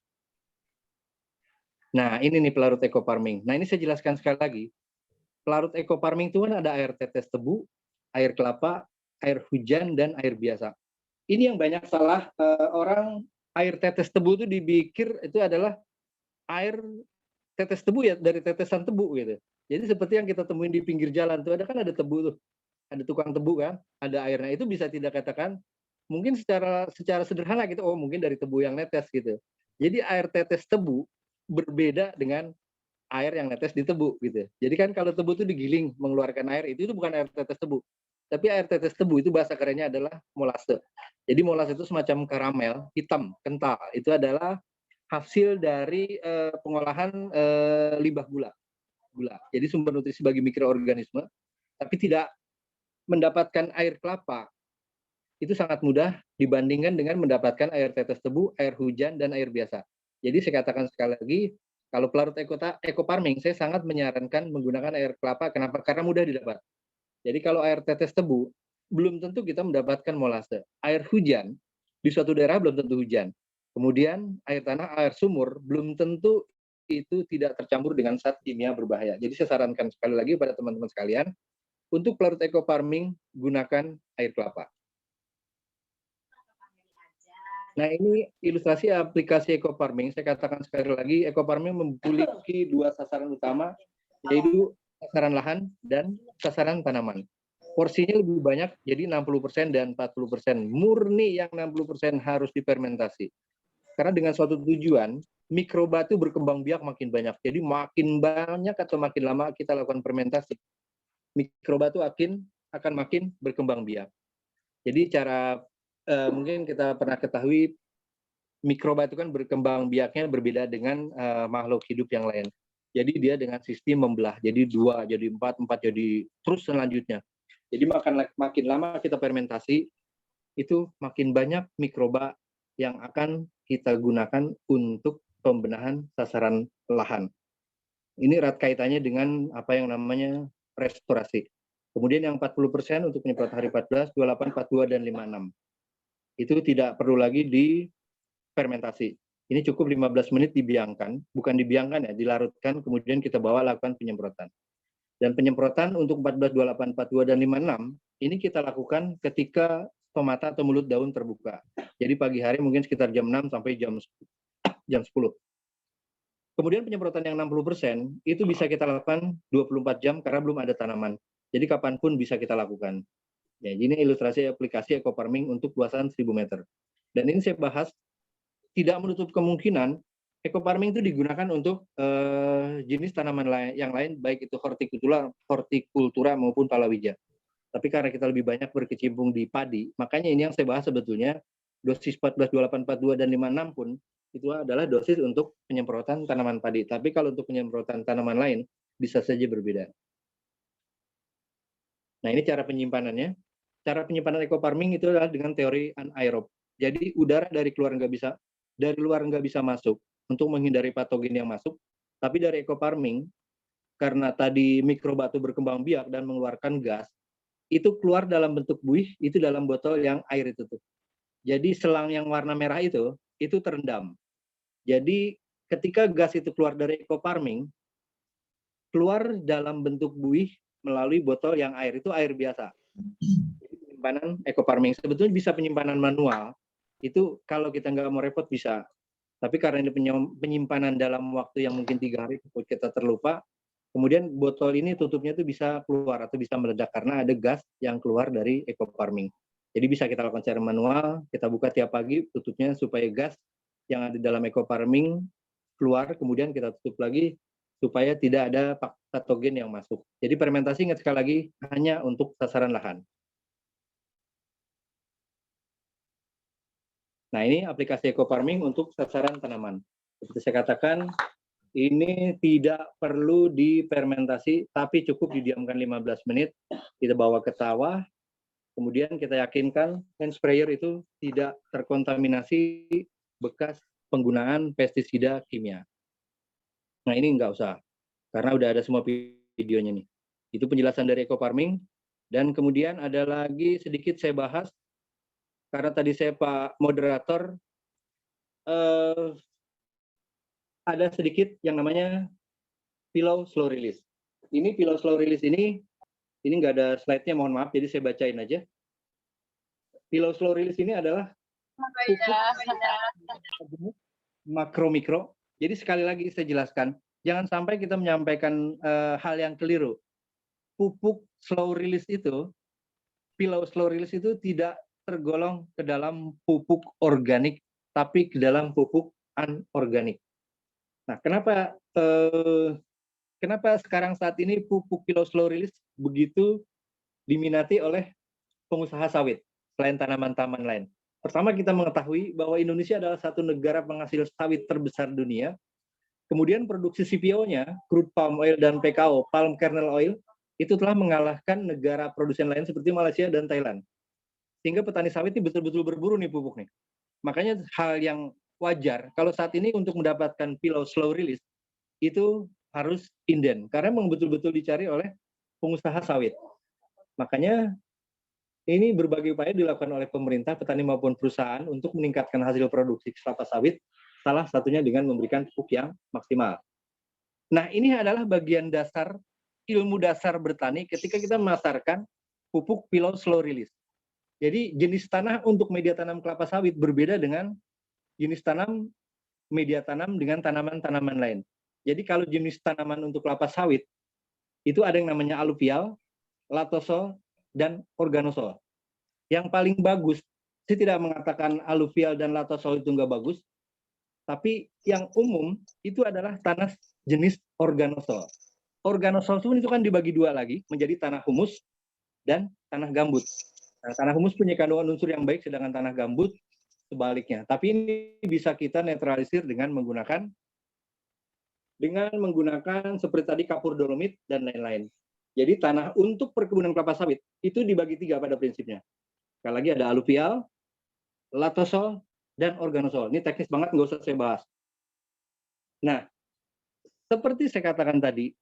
Nah, ini nih pelarut eco farming. Nah, ini saya jelaskan sekali lagi. Pelarut eco farming itu kan ada air tetes tebu, air kelapa, air hujan, dan air biasa. Ini yang banyak salah orang, air tetes tebu itu dipikir itu adalah air tetes tebu ya, dari tetesan tebu gitu. Jadi seperti yang kita temuin di pinggir jalan tuh, ada tebu tuh, ada tukang tebu kan, ada airnya. Itu bisa tidak katakan mungkin secara sederhana gitu, oh mungkin dari tebu yang netes gitu. Jadi air tetes tebu berbeda dengan air yang netes di tebu gitu. Jadi kan kalau tebu itu digiling mengeluarkan air, itu bukan air tetes tebu. Tapi air tetes tebu itu bahasa kerennya adalah molase. Jadi molase itu semacam karamel hitam kental. Itu adalah hasil dari pengolahan limbah gula. Jadi sumber nutrisi bagi mikroorganisme, tapi tidak mendapatkan air kelapa. Itu sangat mudah dibandingkan dengan mendapatkan air tetes tebu, air hujan, dan air biasa. Jadi saya katakan sekali lagi, kalau pelarut eco farming, saya sangat menyarankan menggunakan air kelapa. Kenapa? Karena mudah didapat. Jadi kalau air tetes tebu, belum tentu kita mendapatkan molase. Air hujan, di suatu daerah belum tentu hujan. Kemudian air tanah, air sumur, belum tentu itu tidak tercampur dengan zat kimia berbahaya. Jadi saya sarankan sekali lagi pada teman-teman sekalian, untuk pelarut eco farming, gunakan air kelapa. Nah, ini ilustrasi aplikasi eco farming. Saya katakan sekali lagi, eco farming memiliki dua sasaran utama, yaitu sasaran lahan dan sasaran tanaman. Porsinya lebih banyak, jadi 60% dan 40%. Murni yang 60% harus difermentasi. Karena dengan suatu tujuan, mikroba itu berkembang biak makin banyak. Jadi makin banyak atau makin lama kita lakukan fermentasi, mikroba itu akan makin berkembang biak. Jadi cara mungkin kita pernah ketahui mikroba itu kan berkembang biaknya berbeda dengan makhluk hidup yang lain. Jadi dia dengan sistem membelah, jadi 2, jadi 4, 4 jadi terus selanjutnya. Jadi makin lama kita fermentasi, itu makin banyak mikroba yang akan kita gunakan untuk pembenahan sasaran lahan. Ini erat kaitannya dengan apa yang namanya restorasi. Kemudian yang 40% untuk penyemprotan hari 14, 28, 42, dan 56. Itu tidak perlu lagi difermentasi. Ini cukup 15 menit dibiangkan, bukan dibiangkan ya, dilarutkan, kemudian kita bawa lakukan penyemprotan. Dan penyemprotan untuk 14, 28, 42, dan 56, ini kita lakukan ketika stomata atau mulut daun terbuka. Jadi pagi hari mungkin sekitar jam 6 sampai jam 10. Kemudian penyemprotan yang 60% itu bisa kita lakukan 24 jam karena belum ada tanaman. Jadi kapanpun bisa kita lakukan. Ya, ini ilustrasi aplikasi eco farming untuk luasan 1000 meter. Dan ini saya bahas, tidak menutup kemungkinan eco farming itu digunakan untuk jenis tanaman yang lain, baik itu hortikultura maupun palawija. Tapi karena kita lebih banyak berkecimpung di padi, makanya ini yang saya bahas sebetulnya, dosis 14, 28, 42, dan 56 pun itu adalah dosis untuk penyemprotan tanaman padi. Tapi kalau untuk penyemprotan tanaman lain, bisa saja berbeda. Nah, ini cara penyimpanannya. Cara penyimpanan eco farming itu adalah dengan teori anaerob. Jadi udara dari luar nggak bisa masuk untuk menghindari patogen yang masuk. Tapi dari eco farming, karena tadi mikroba itu berkembang biak dan mengeluarkan gas, itu keluar dalam bentuk buih, itu dalam botol yang air itu tuh. Jadi selang yang warna merah itu terendam. Jadi ketika gas itu keluar dari eco farming, keluar dalam bentuk buih melalui botol yang air, itu air biasa. Penyimpanan eco farming sebetulnya bisa penyimpanan manual, itu kalau kita nggak mau repot bisa. Tapi karena ini penyimpanan dalam waktu yang mungkin 3 hari kita terlupa, kemudian botol ini tutupnya itu bisa keluar atau bisa meledak karena ada gas yang keluar dari eco farming. Jadi bisa kita lakukan secara manual, kita buka tiap pagi tutupnya supaya gas yang ada dalam eco farming keluar, kemudian kita tutup lagi supaya tidak ada patogen yang masuk. Jadi fermentasi, ingat sekali lagi, hanya untuk sasaran lahan. Nah, ini aplikasi eco farming untuk sasaran tanaman. Seperti saya katakan, ini tidak perlu difermentasi, tapi cukup didiamkan 15 menit. Kita bawa ke sawah, kemudian kita yakinkan hand sprayer itu tidak terkontaminasi bekas penggunaan pestisida kimia. Nah ini nggak usah, karena udah ada semua videonya nih. Itu penjelasan dari eco farming. Dan kemudian ada lagi sedikit saya bahas, karena tadi saya Pak Moderator, ada sedikit yang namanya pillow slow release. Ini pillow slow release ini nggak ada slide-nya, mohon maaf, jadi saya bacain aja. Pillow slow release ini adalah pupuk makro mikro. Jadi sekali lagi saya jelaskan, jangan sampai kita menyampaikan hal yang keliru. Pupuk slow release itu, pillow slow release itu tidak tergolong ke dalam pupuk organik, tapi ke dalam pupuk anorganik. Nah, kenapa sekarang saat ini pupuk pillow slow release begitu diminati oleh pengusaha sawit selain tanaman-tanaman lain? Pertama, kita mengetahui bahwa Indonesia adalah satu negara penghasil sawit terbesar dunia. Kemudian produksi CPO-nya, crude palm oil dan PKO, palm kernel oil, itu telah mengalahkan negara produsen lain seperti Malaysia dan Thailand. Sehingga petani sawit ini betul-betul berburu nih pupuk nih. Makanya hal yang wajar kalau saat ini untuk mendapatkan pillow slow release itu harus inden, karena memang betul-betul dicari oleh pengusaha sawit. Makanya ini berbagai upaya dilakukan oleh pemerintah, petani maupun perusahaan untuk meningkatkan hasil produksi kelapa sawit, salah satunya dengan memberikan pupuk yang maksimal. Nah, ini adalah bagian dasar, ilmu dasar bertani ketika kita memasarkan pupuk pillow slow release. Jadi jenis tanah untuk media tanam kelapa sawit berbeda dengan jenis tanam media tanam dengan tanaman-tanaman lain. Jadi kalau jenis tanaman untuk kelapa sawit, itu ada yang namanya aluvial, latosol, dan organosol. Yang paling bagus, saya tidak mengatakan aluvial dan latosol itu nggak bagus, tapi yang umum itu adalah tanah jenis organosol. Organosol itu kan dibagi dua lagi, menjadi tanah humus dan tanah gambut. Nah, tanah humus punya kandungan unsur yang baik, sedangkan tanah gambut sebaliknya. Tapi ini bisa kita netralisir dengan menggunakan seperti tadi kapur dolomit dan lain-lain. Jadi tanah untuk perkebunan kelapa sawit itu dibagi tiga pada prinsipnya. Sekali lagi ada aluvial, latosol, dan organosol. Ini teknis banget, nggak usah saya bahas. Nah, seperti saya katakan tadi,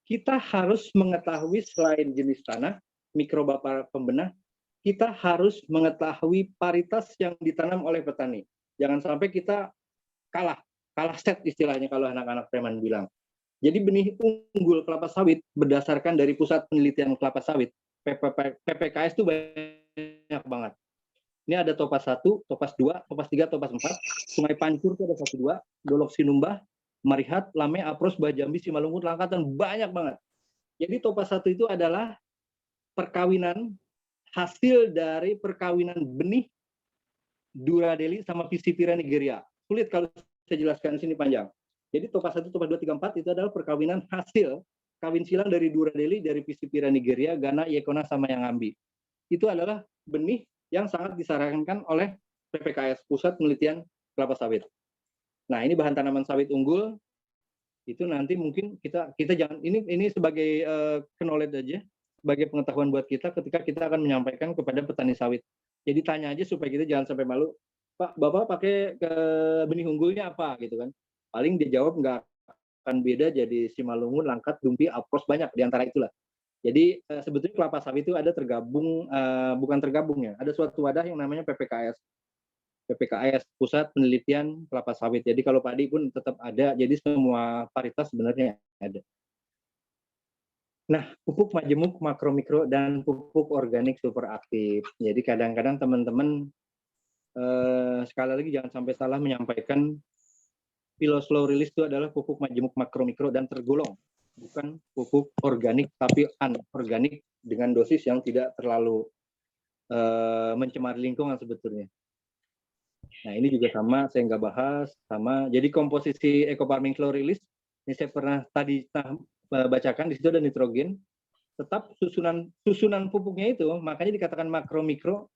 kita harus mengetahui selain jenis tanah, mikroba pembenah, kita harus mengetahui paritas yang ditanam oleh petani. Jangan sampai kita kalah set istilahnya kalau anak-anak preman bilang. Jadi benih unggul kelapa sawit berdasarkan dari Pusat Penelitian Kelapa Sawit, PPKS itu banyak banget. Ini ada Topas 1, Topas 2, Topas 3, Topas 4, Sungai Pancur itu ada 1, 2, Dolok Sinumbah, Marihat, Lame, Apros, Bajambi, Simalungun, Langkatan, banyak banget. Jadi Topas 1 itu adalah perkawinan, hasil dari perkawinan benih Duradeli sama Pisipira Nigeria. Sulit kalau saya jelaskan di sini panjang. Jadi Topas 1, Topas 2, 3, 4 itu adalah perkawinan hasil kawin silang dari Duradeli, dari Pisipira Nigeria, Ghana, Yekona, sama yang Ambi. Itu adalah benih yang sangat disarankan oleh PPKS, Pusat Penelitian Kelapa Sawit. Nah, ini bahan tanaman sawit unggul. Itu nanti mungkin kita jangan, ini sebagai knowledge aja, sebagai pengetahuan buat kita ketika kita akan menyampaikan kepada petani sawit. Jadi tanya aja supaya kita jangan sampai malu, Pak, Bapak pakai benih unggulnya apa gitu kan. Paling dia jawab nggak akan beda, jadi Simalungun, Langkat, Dumpi, Apros, banyak di antara itulah. Jadi sebetulnya kelapa sawit itu ada tergabung, bukan tergabung ya, ada suatu wadah yang namanya PPKS, Pusat Penelitian Kelapa Sawit. Jadi kalau padi pun tetap ada, jadi semua paritas sebenarnya ada. Nah, pupuk majemuk, makro mikro, dan pupuk organik super aktif. Jadi kadang-kadang teman-teman sekali lagi jangan sampai salah menyampaikan pillow slow release itu adalah pupuk majemuk, makro mikro, dan tergolong bukan pupuk organik tapi anorganik dengan dosis yang tidak terlalu mencemari lingkungan sebetulnya. Nah ini juga sama, saya nggak bahas, sama. Jadi komposisi eco farming slow release, ini saya pernah tadi bacakan, di situ ada nitrogen. Tetap susunan pupuknya itu, makanya dikatakan makro mikro.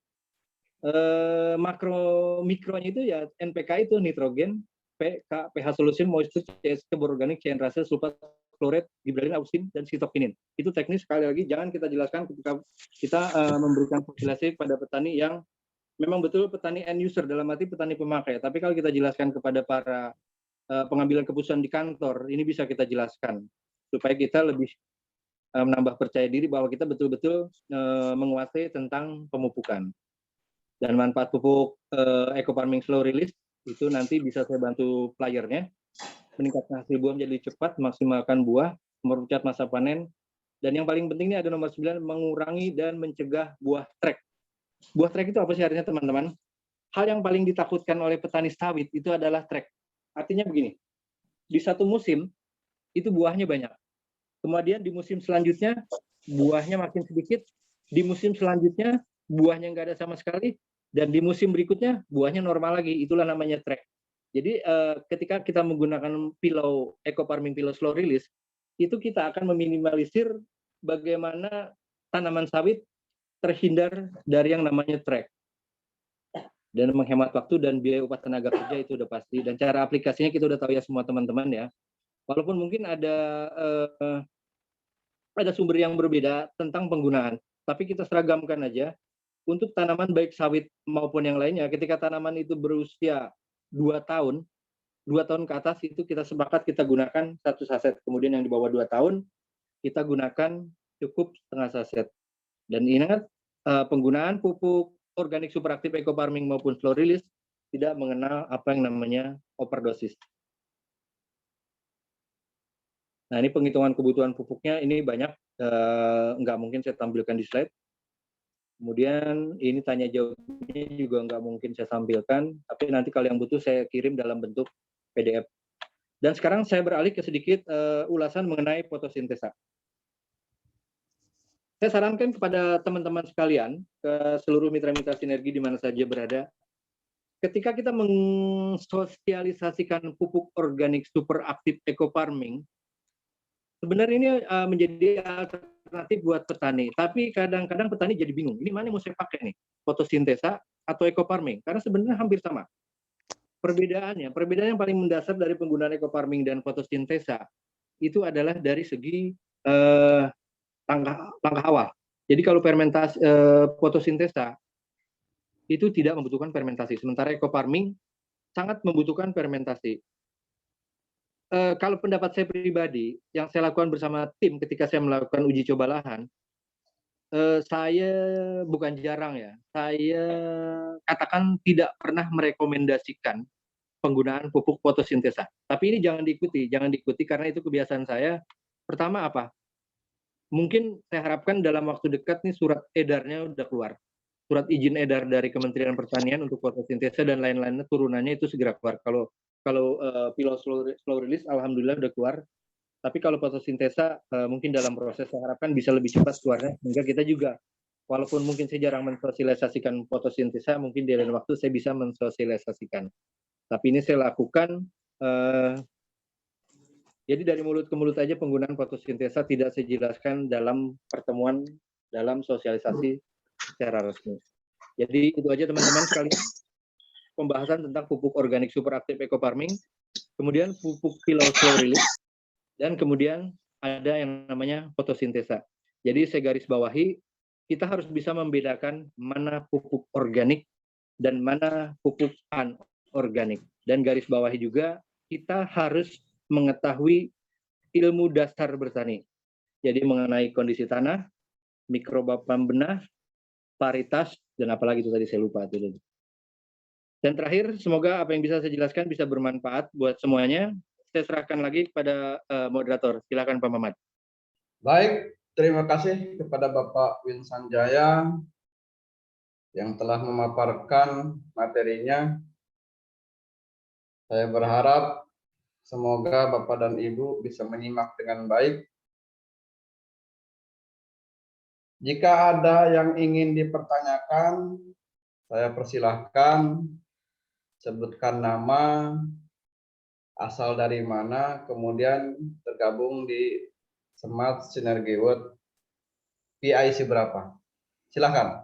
Makro mikronya itu ya NPK itu nitrogen, pH solution, moisture, CS, karbon organik, cairan rasa, sulfat, kloret, gibralin, auxin, dan sitokinin. Itu teknis, sekali lagi jangan kita jelaskan ketika kita memberikan formulasi pada petani yang memang betul petani end user, dalam arti petani pemakai. Tapi kalau kita jelaskan kepada para pengambilan keputusan di kantor, ini bisa kita jelaskan supaya kita lebih menambah percaya diri bahwa kita betul-betul menguasai tentang pemupukan. Dan manfaat pupuk eco farming slow release itu nanti bisa saya bantu playernya meningkatkan hasil buah menjadi cepat, maksimalkan buah, mempercepat masa panen, dan yang paling penting ini ada nomor 9, mengurangi dan mencegah buah trek. Buah trek itu apa sih artinya teman-teman? Hal yang paling ditakutkan oleh petani sawit itu adalah trek. Artinya begini, di satu musim itu buahnya banyak. Kemudian di musim selanjutnya buahnya makin sedikit, di musim selanjutnya buahnya nggak ada sama sekali, dan di musim berikutnya buahnya normal lagi. Itulah namanya trek. Jadi ketika kita menggunakan eco farming pilau slow release, itu kita akan meminimalisir bagaimana tanaman sawit terhindar dari yang namanya trek. Dan menghemat waktu dan biaya upah tenaga kerja itu udah pasti. Dan cara aplikasinya kita udah tahu ya semua teman-teman ya. Walaupun mungkin ada sumber yang berbeda tentang penggunaan, tapi kita seragamkan aja. Untuk tanaman baik sawit maupun yang lainnya, ketika tanaman itu berusia 2 tahun, 2 tahun ke atas itu kita sepakat kita gunakan 1 saset. Kemudian yang di bawah 2 tahun, kita gunakan cukup setengah saset. Dan ingat, penggunaan pupuk organik superaktif eco farming maupun slow release tidak mengenal apa yang namanya overdosis. Nah, ini penghitungan kebutuhan pupuknya, ini banyak, nggak mungkin saya tampilkan di slide. Kemudian ini tanya jawabnya juga nggak mungkin saya tampilkan, tapi nanti kalau yang butuh saya kirim dalam bentuk PDF. Dan sekarang saya beralih ke sedikit ulasan mengenai fotosintesa. Saya sarankan kepada teman-teman sekalian, ke seluruh mitra-mitra sinergi di mana saja berada, ketika kita mensosialisasikan pupuk organik super aktif eco farming, sebenarnya ini menjadi alternatif buat petani, tapi kadang-kadang petani jadi bingung, ini mana yang mau saya pakai nih, fotosintesa atau eco farming? Karena sebenarnya hampir sama. Perbedaan yang paling mendasar dari penggunaan eco farming dan fotosintesa itu adalah dari segi langkah awal. Jadi kalau fotosintesa itu tidak membutuhkan fermentasi, sementara eco farming sangat membutuhkan fermentasi. Kalau pendapat saya pribadi, yang saya lakukan bersama tim ketika saya melakukan uji coba lahan, saya bukan jarang ya, saya katakan tidak pernah merekomendasikan penggunaan pupuk fotosintesa. Tapi ini jangan diikuti karena itu kebiasaan saya. Pertama apa? Mungkin saya harapkan dalam waktu dekat nih surat edarnya udah keluar. Surat izin edar dari Kementerian Pertanian untuk fotosintesa dan lain-lainnya turunannya itu segera keluar. Kalau pilau slow release alhamdulillah udah keluar. Tapi kalau fotosintesa mungkin dalam proses saya harapkan bisa lebih cepat keluarnya sehingga kita juga walaupun mungkin saya jarang mensosialisasikan fotosintesa, mungkin di lain waktu saya bisa mensosialisasikan. Tapi ini saya lakukan jadi dari mulut ke mulut aja penggunaan fotosintesa tidak saya jelaskan dalam pertemuan dalam sosialisasi secara resmi. Jadi itu aja teman-teman sekalian pembahasan tentang pupuk organik super aktif eco farming, kemudian pupuk pilau slow release, dan kemudian ada yang namanya fotosintesa. Jadi saya garis bawahi, kita harus bisa membedakan mana pupuk organik dan mana pupuk anorganik. Dan garis bawahi juga kita harus mengetahui ilmu dasar bertani. Jadi mengenai kondisi tanah, mikroba pembenah, paritas, dan apalagi itu tadi saya lupa. Dan terakhir, semoga apa yang bisa saya jelaskan bisa bermanfaat buat semuanya. Saya serahkan lagi kepada moderator. Silakan Pak Mamat. Baik, terima kasih kepada Bapak Win Sanjaya yang telah memaparkan materinya. Saya berharap semoga Bapak dan Ibu bisa menyimak dengan baik. Jika ada yang ingin dipertanyakan, saya persilahkan sebutkan nama, asal dari mana, kemudian tergabung di Smart Synergy World PIC berapa. Silakan.